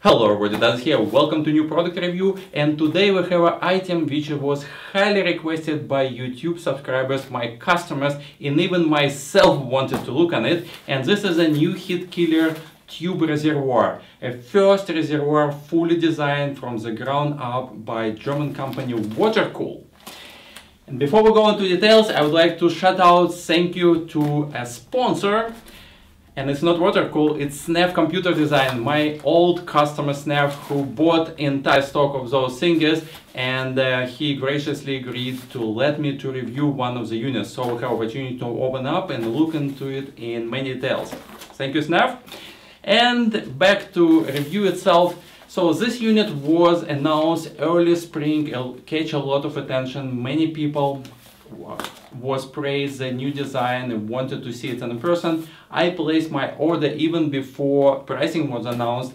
Hello everybody, Daz here, welcome to new product review, and today we have an item which was highly requested by YouTube subscribers, my customers, and even myself wanted to look on it. And this is a new HEATKILLER Tube reservoir, a first reservoir fully designed from the ground up by German company HEATKILLER. And before we go into details, I would like to shout out thank you to a sponsor. And it's not HEATKILLER, it's Snap Computer Design, my old customer Snap, who bought entire stock of those things, and he graciously agreed to let me to review one of the units, so we have opportunity to open up and look into it in many details. Thank you, Snap. And back to review itself. So this unit was announced early spring, it'll catch a lot of attention. Many people was praised the new design and wanted to see it in person. I placed my order even before pricing was announced,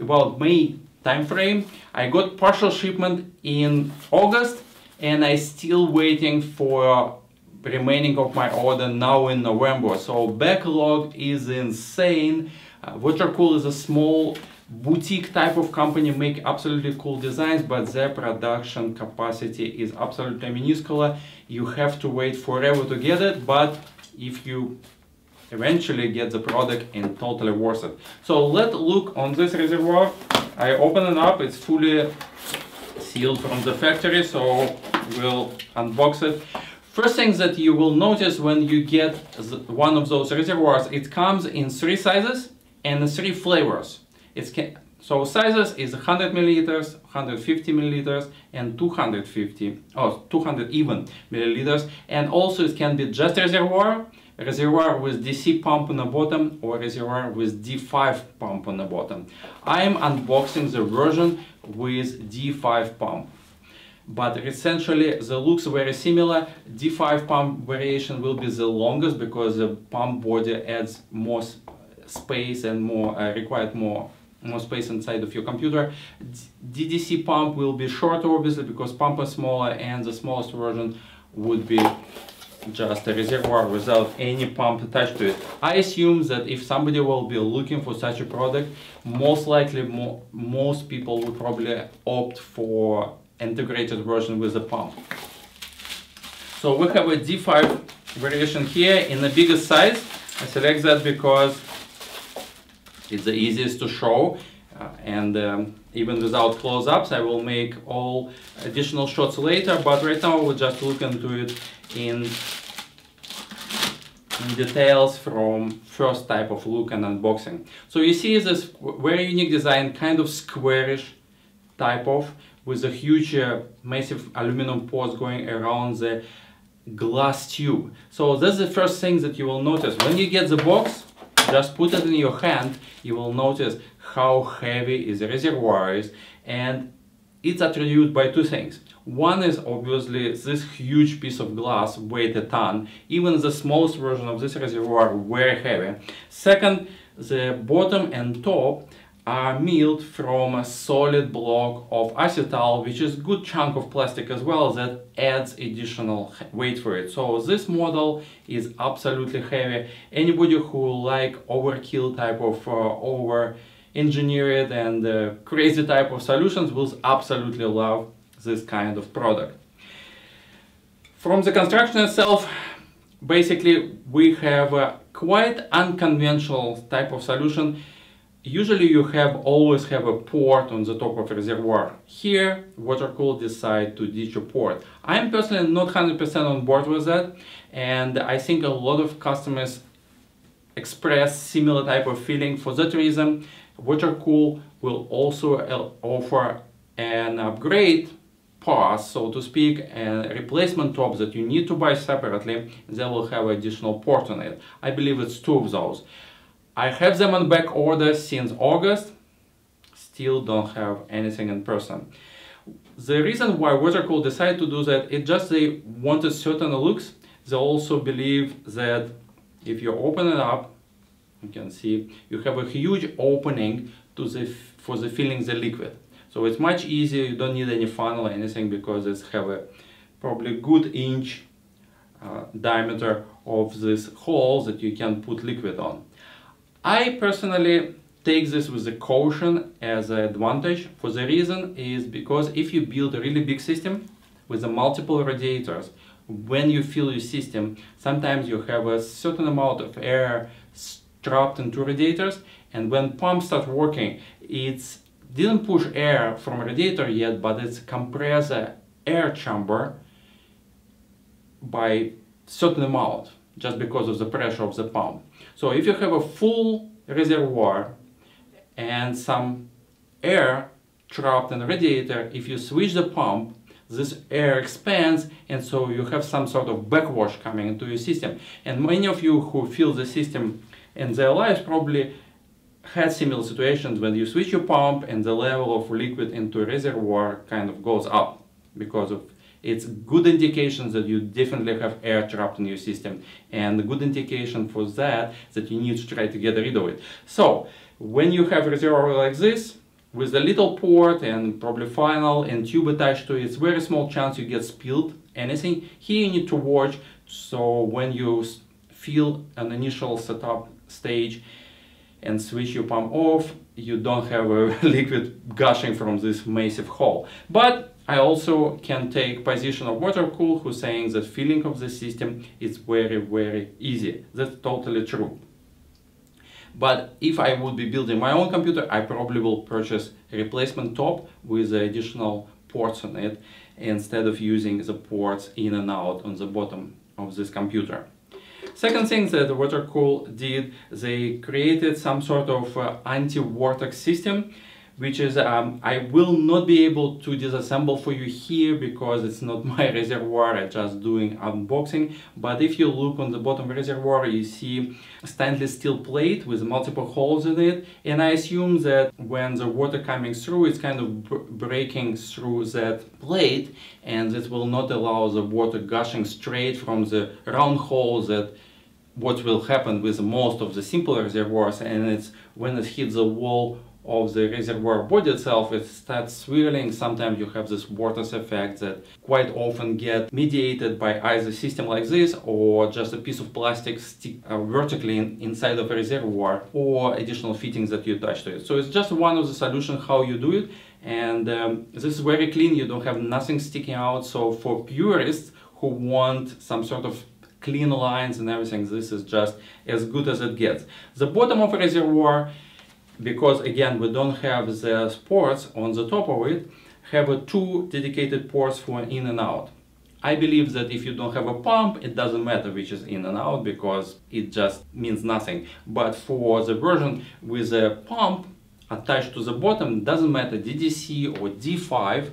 about May time frame. I got partial shipment in August, and I still waiting for remaining of my order now in November. So backlog is insane. HEATKILLER is a small boutique type of company, make absolutely cool designs, but their production capacity is absolutely minuscule. You have to wait forever to get it, but if you eventually get the product, and totally worth it. So let's look on this reservoir. I open it up, it's fully sealed from the factory, so we'll unbox it. First thing that you will notice when you get one of those reservoirs, it comes in 3 sizes and 3 flavors. So sizes is 100 milliliters, 150 milliliters, and 200 even milliliters. And also it can be just reservoir with DC pump on the bottom, or reservoir with D5 pump on the bottom. I am unboxing the version with D5 pump, but essentially the looks very similar. D5 pump variation will be the longest because the pump body adds more space and required more space inside of your computer. DDC pump will be shorter, obviously, because pump is smaller, and the smallest version would be just a reservoir without any pump attached to it. I assume that if somebody will be looking for such a product, most likely most people will probably opt for integrated version with a pump. So we have a D5 variation here in the biggest size. I select that because it's the easiest to show, and even without close-ups, I will make all additional shots later, but right now we'll just look into it in details from first type of look and unboxing. So you see this very unique design, kind of squarish type of, with a huge massive aluminum ports going around the glass tube. So that's the first thing that you will notice. When you get the box, just put it in your hand, you will notice how heavy is the reservoir is, and it's attributed by 2 things. One is obviously this huge piece of glass weighed a ton. Even the smallest version of this reservoir very heavy. Second, the bottom and top are milled from a solid block of acetal, which is a good chunk of plastic as well, that adds additional weight for it. So this model is absolutely heavy. Anybody who like overkill type of over-engineered and crazy type of solutions will absolutely love this kind of product. From the construction itself, basically we have a quite unconventional type of solution. Usually you always have a port on the top of a reservoir. Here, HEATKILLER decide to ditch a port. I'm personally not 100% on board with that, and I think a lot of customers express similar type of feeling. For that reason, HEATKILLER will also offer an upgrade pass, so to speak, a replacement top that you need to buy separately. They will have additional port on it. I believe it's 2 of those. I have them on back order since August, still don't have anything in person. The reason why HEATKILLER decided to do that, it just they wanted certain looks. They also believe that if you open it up, you can see you have a huge opening for the filling the liquid. So it's much easier, you don't need any funnel or anything, because it's have a probably good inch diameter of this hole that you can put liquid on. I personally take this with a caution as an advantage. For the reason is because if you build a really big system with multiple radiators, when you fill your system, sometimes you have a certain amount of air trapped into radiators, and when pumps start working, it didn't push air from radiator yet, but it's compress the air chamber by certain amount just because of the pressure of the pump. So if you have a full reservoir and some air trapped in the radiator, if you switch the pump, this air expands, and so you have some sort of backwash coming into your system. And many of you who fill the system in their lives probably had similar situations when you switch your pump and the level of liquid into a reservoir kind of goes up, because of it's good indications that you definitely have air trapped in your system, and a good indication for that you need to try to get rid of it. So when you have a reservoir like this with a little port and probably funnel and tube attached to it, it's very small chance you get spilled anything. Here you need to watch, so when you fill an initial setup stage and switch your pump off, you don't have a liquid gushing from this massive hole. But I also can take position of water-cool, who's saying that filling of the system is very, very easy. That's totally true. But if I would be building my own computer, I probably will purchase a replacement top with additional ports on it, instead of using the ports in and out on the bottom of this computer. Second thing that Watercool did, they created some sort of anti-vortex system, which is I will not be able to disassemble for you here because it's not my reservoir, I'm just doing unboxing. But if you look on the bottom reservoir, you see a stainless steel plate with multiple holes in it, and I assume that when the water coming through, it's kind of breaking through that plate, and this will not allow the water gushing straight from the round holes that what will happen with most of the simple reservoirs, and it's when it hits the wall of the reservoir body itself, it starts swirling. Sometimes you have this vortex effect that quite often get mediated by either system like this or just a piece of plastic stick vertically inside of a reservoir, or additional fittings that you attach to it. So it's just one of the solutions how you do it, and this is very clean, you don't have nothing sticking out. So for purists who want some sort of clean lines and everything, this is just as good as it gets. The bottom of a reservoir, because again we don't have the ports on the top of it, have two dedicated ports for in and out. I believe that if you don't have a pump, it doesn't matter which is in and out because it just means nothing. But for the version with a pump attached to the bottom, doesn't matter DDC or D5,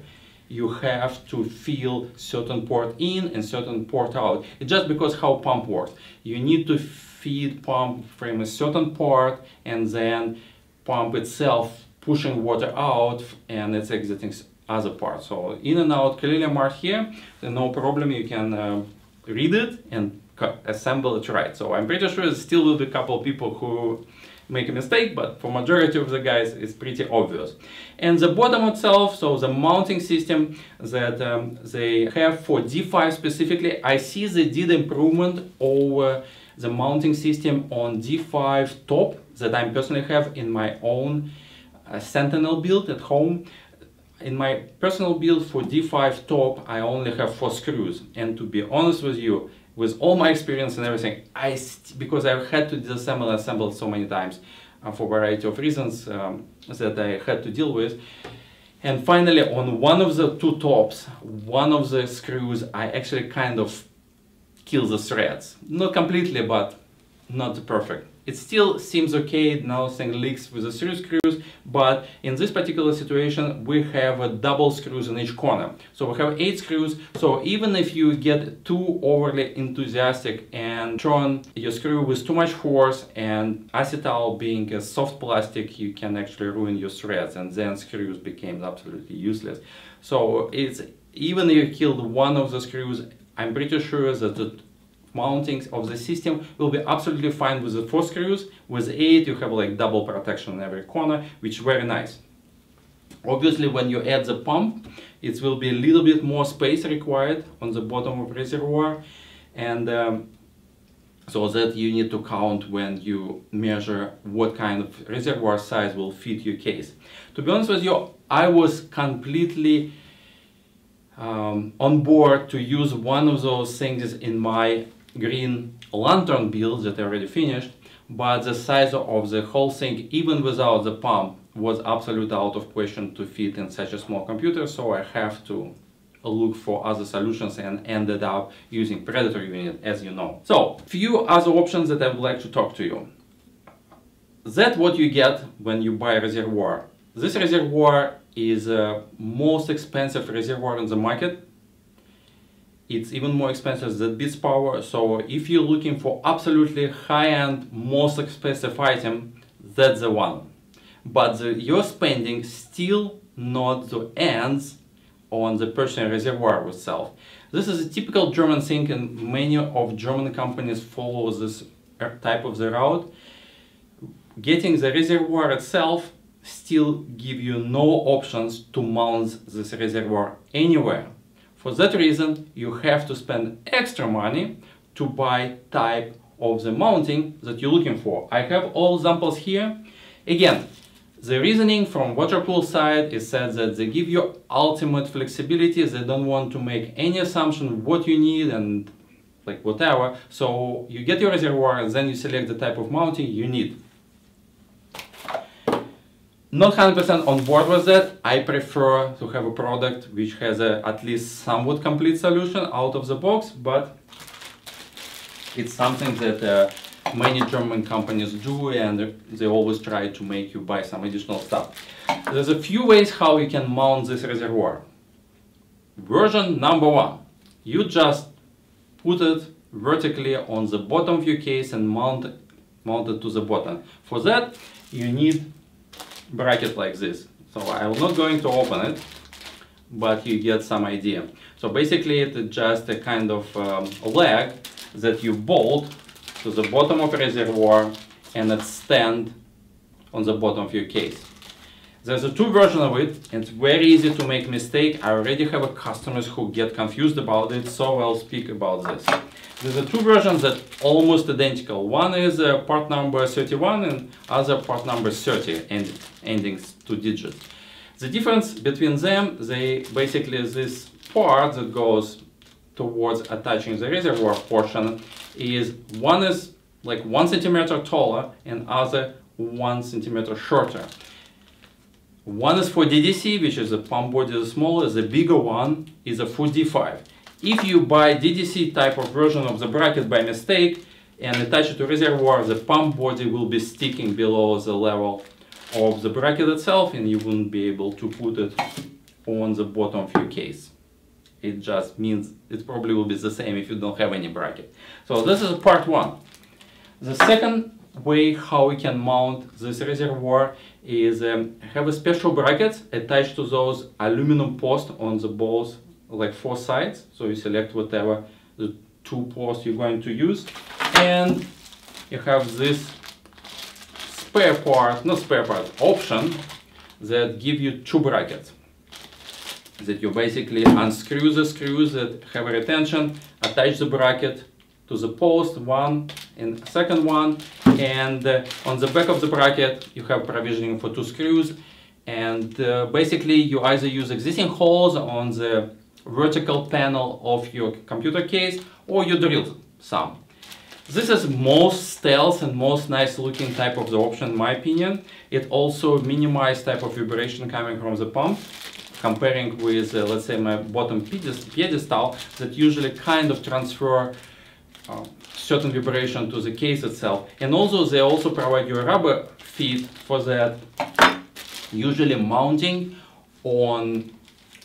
you have to fill certain port in and certain port out. It's just because how pump works. You need to feed pump from a certain part, and then pump itself pushing water out and it's exiting other parts. So in and out clearly marked here, then no problem, you can read it and assemble it right. So I'm pretty sure there still will be a couple of people who make a mistake, but for majority of the guys it's pretty obvious. And the bottom itself, so the mounting system that they have for D5 specifically, I see they did improvement over the mounting system on D5 top that I personally have in my own Sentinel build at home. In my personal build for D5 top, I only have 4 screws, and to be honest with you, with all my experience and everything, because I've had to disassemble and assemble so many times for a variety of reasons that I had to deal with. And finally, on one of the two tops, one of the screws, I actually kind of kill the threads. Not completely, but not perfect. It still seems okay, nothing leaks with the 3 screws, but in this particular situation we have double screws in each corner. So we have 8 screws, so even if you get too overly enthusiastic and turn your screw with too much force, and acetal being a soft plastic, you can actually ruin your threads, and then screws became absolutely useless. So it's even if you killed one of the screws, I'm pretty sure that the mounting of the system will be absolutely fine with the 4 screws. With 8 you have like double protection in every corner, which is very nice. Obviously when you add the pump, it will be a little bit more space required on the bottom of the reservoir, and so that you need to count when you measure what kind of reservoir size will fit your case. To be honest with you, I was completely on board to use one of those things in my green lantern build that I already finished, but the size of the whole thing, even without the pump, was absolutely out of question to fit in such a small computer, so I have to look for other solutions and ended up using Predator unit, as you know. So, few other options that I would like to talk to you. That's what you get when you buy a reservoir. This reservoir is the most expensive reservoir in the market. It's even more expensive than Beats Power, so if you're looking for absolutely high-end, most expensive item, that's the one. But your spending still not the ends on the personal reservoir itself. This is a typical German thing, and many of German companies follow this type of the route. Getting the reservoir itself still give you no options to mount this reservoir anywhere. For that reason, you have to spend extra money to buy type of the mounting that you're looking for. I have all examples here. Again, the reasoning from Waterpool side is said that they give you ultimate flexibility. They don't want to make any assumption what you need and like whatever. So you get your reservoir and then you select the type of mounting you need. Not 100% on board with that. I prefer to have a product which has at least somewhat complete solution out of the box, but it's something that many German companies do, and they always try to make you buy some additional stuff. There's a few ways how you can mount this reservoir. Version number one, you just put it vertically on the bottom of your case and mount it to the bottom. For that, you need bracket like this. So I'm not going to open it, but you get some idea. So basically it's just a kind of leg that you bolt to the bottom of the reservoir and it stands on the bottom of your case. There's a two versions of it, and it's very easy to make mistake. I already have customers who get confused about it, so I'll speak about this. There's a two versions that almost identical. One is part number 31 and other part number 30, and endings 2 digits. The difference between them, they basically this part that goes towards attaching the reservoir portion is one is like 1 centimeter taller and other 1 centimeter shorter. One is for DDC, which is the pump body the smaller, the bigger one is a for D5. If you buy DDC type of version of the bracket by mistake and attach it to reservoir, the pump body will be sticking below the level of the bracket itself and you wouldn't be able to put it on the bottom of your case. It just means it probably will be the same if you don't have any bracket. So this is part one. The second way how we can mount this reservoir is have a special brackets attached to those aluminum posts on the balls, like 4 sides. So you select whatever the 2 posts you're going to use, and you have this option that give you 2 brackets that you basically unscrew the screws that have a retention, attach the bracket to the post, one and second one, and on the back of the bracket you have provisioning for 2 screws, and basically you either use existing holes on the vertical panel of your computer case or you drill some. This is most stealth and most nice looking type of the option in my opinion. It also minimizes type of vibration coming from the pump, comparing with let's say my bottom pedestal that usually kind of transfer certain vibration to the case itself. And also they also provide you a rubber feet for that, usually mounting on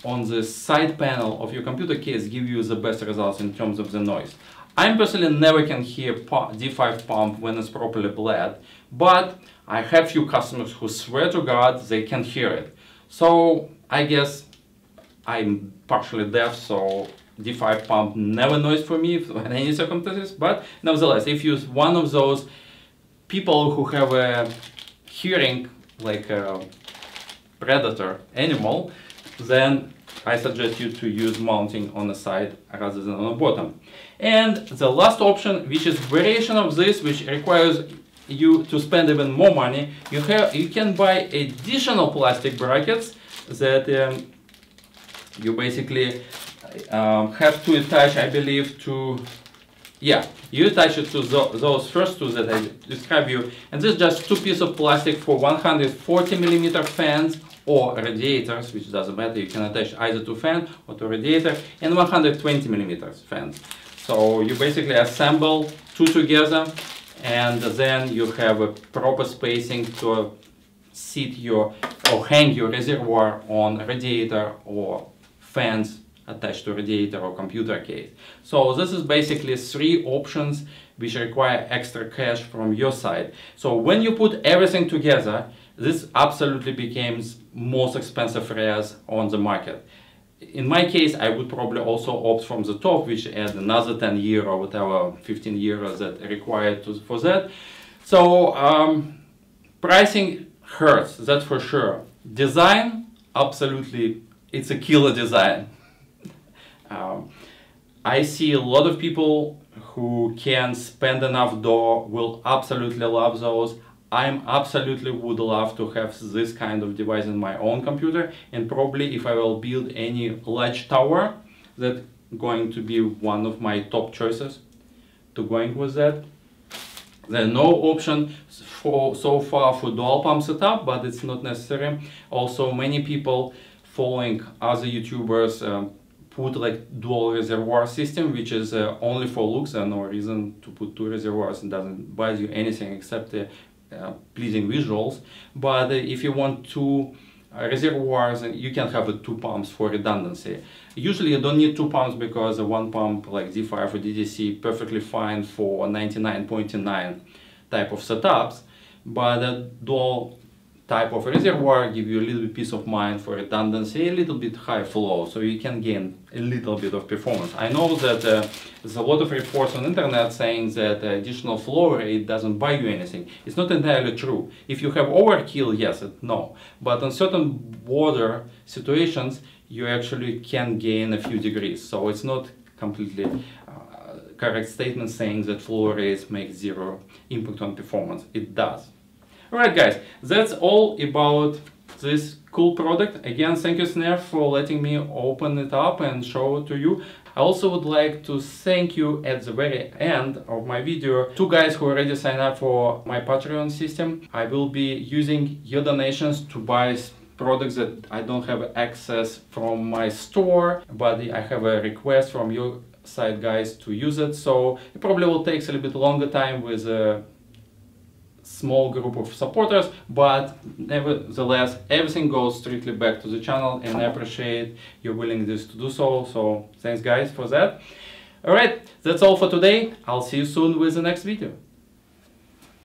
the side panel of your computer case give you the best results in terms of the noise. I personally never can hear D5 pump when it's properly bled, but I have few customers who swear to God they can hear it. So I guess I'm partially deaf, so D5 pump never noise for me in any circumstances, but nevertheless, if you're one of those people who have a hearing like a predator animal, then I suggest you to use mounting on the side rather than on the bottom. And the last option, which is variation of this, which requires you to spend even more money, you can buy additional plastic brackets that you basically have to attach, I believe, to, yeah, you attach it to those first two that I described you, and this is just two pieces of plastic for 140mm fans or radiators, which doesn't matter. You can attach either to fan or to radiator, and 120mm fans. So you basically assemble two together, and then you have a proper spacing to seat your or hang your reservoir on radiator or fans attached to radiator or computer case. So this is basically three options which require extra cash from your side. So when you put everything together, this absolutely becomes most expensive rares on the market. In my case, I would probably also opt from the top, which add another 10 years or whatever, 15 years that required for that. So pricing hurts, that's for sure. Design, absolutely, it's a killer design. I see a lot of people who can spend enough dough will absolutely love those. I absolutely would love to have this kind of device in my own computer, and probably if I will build any large tower, that's going to be one of my top choices to going with that. There's no option so far for dual pump setup, but it's not necessary. Also, many people following other YouTubers put like dual reservoir system, which is only for looks and no reason to put two reservoirs. It doesn't buy you anything except pleasing visuals. But if you want two reservoirs, you can have two pumps for redundancy. Usually you don't need two pumps because one pump like D5 or DDC perfectly fine for 99.9 type of setups, but a dual type of reservoir give you a little bit peace of mind for redundancy, a little bit high flow, so you can gain a little bit of performance. I know that there's a lot of reports on internet saying that additional flow rate doesn't buy you anything. It's not entirely true. If you have overkill, yes, no. But on certain border situations, you actually can gain a few degrees. So it's not completely correct statement saying that flow rates make zero impact on performance. It does. Alright guys, that's all about this cool product. Again, thank you Snare for letting me open it up and show it to you. I also would like to thank you at the very end of my video, two guys who already signed up for my Patreon system. I will be using your donations to buy products that I don't have access from my store, but I have a request from your side guys to use it. So it probably will take a little bit longer time with a small group of supporters, but nevertheless everything goes strictly back to the channel, and I appreciate your willingness to do so. So thanks guys for that. Alright, that's all for today. I'll see you soon with the next video.